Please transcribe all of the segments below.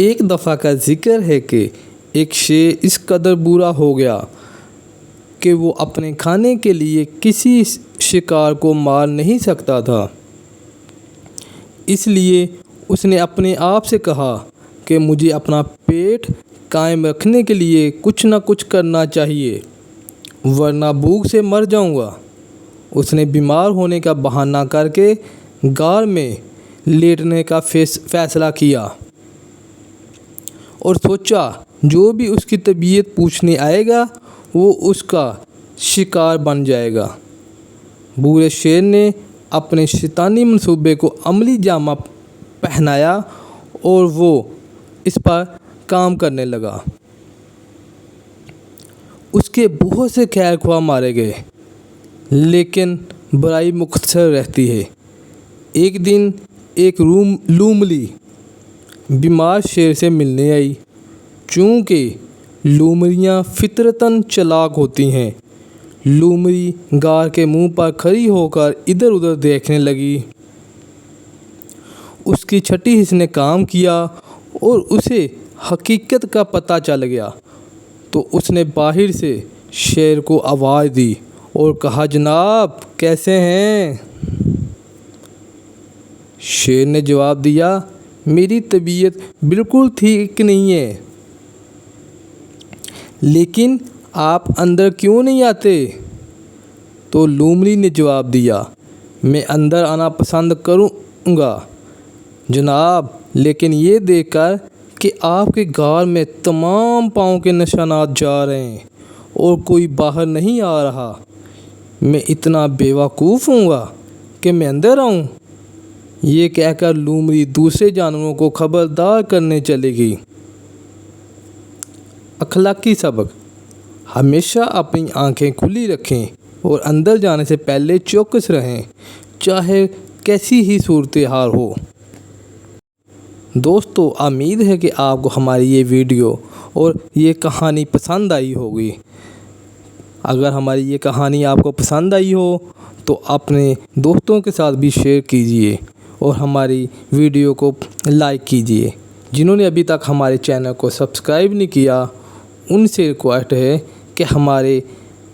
ایک دفعہ کا ذکر ہے کہ ایک شیر اس قدر برا ہو گیا کہ وہ اپنے کھانے کے لیے کسی شکار کو مار نہیں سکتا تھا۔ اس لیے اس نے اپنے آپ سے کہا کہ مجھے اپنا پیٹ قائم رکھنے کے لیے کچھ نہ کچھ کرنا چاہیے، ورنہ بھوک سے مر جاؤں گا۔ اس نے بیمار ہونے کا بہانہ کر کے غار میں لیٹنے کا فیصلہ کیا اور سوچا جو بھی اس کی طبیعت پوچھنے آئے گا وہ اس کا شکار بن جائے گا۔ بوڑھے شیر نے اپنے شیطانی منصوبے کو عملی جامہ پہنایا اور وہ اس پر کام کرنے لگا۔ اس کے بہت سے خیر خواہ مارے گئے، لیکن برائی مختصر رہتی ہے۔ ایک دن ایک لومڑی بیمار شیر سے ملنے آئی۔ چونکہ لومڑیاں فطرتاً چالاک ہوتی ہیں، لومڑی غار کے منہ پر کھڑی ہو کر ادھر ادھر دیکھنے لگی۔ اس کی چھٹی حس نے کام کیا اور اسے حقیقت کا پتہ چل گیا تو اس نے باہر سے شیر کو آواز دی اور کہا، جناب کیسے ہیں؟ شیر نے جواب دیا، میری طبیعت بالکل ٹھیک نہیں ہے، لیکن آپ اندر کیوں نہیں آتے؟ تو لومڑی نے جواب دیا، میں اندر آنا پسند کروں گا جناب، لیکن یہ دیکھ کر کہ آپ کے غار میں تمام پاؤں کے نشانات جا رہے ہیں اور کوئی باہر نہیں آ رہا، میں اتنا بیوقوف ہوں گا کہ میں اندر آؤں؟ یہ کہہ کر لومڑی دوسرے جانوروں کو خبردار کرنے چلے گئی۔ اخلاقی سبق: ہمیشہ اپنی آنکھیں کھلی رکھیں اور اندر جانے سے پہلے چوکس رہیں، چاہے کیسی ہی صورتحال ہو۔ دوستو، امید ہے کہ آپ کو ہماری یہ ویڈیو اور یہ کہانی پسند آئی ہوگی۔ اگر ہماری یہ کہانی آپ کو پسند آئی ہو تو اپنے دوستوں کے ساتھ بھی شیئر کیجیے اور ہماری ویڈیو کو لائک کیجیے۔ جنہوں نے ابھی تک ہمارے چینل کو سبسکرائب نہیں کیا، ان سے ریکویسٹ ہے کہ ہمارے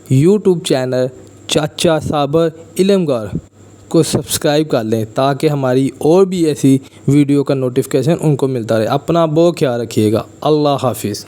یوٹیوب چینل چاچا صابر علم گھر کو سبسکرائب کر لیں تاکہ ہماری اور بھی ایسی ویڈیو کا نوٹیفیکیشن ان کو ملتا رہے۔ اپنا بہت خیال رکھیے گا۔ اللہ حافظ۔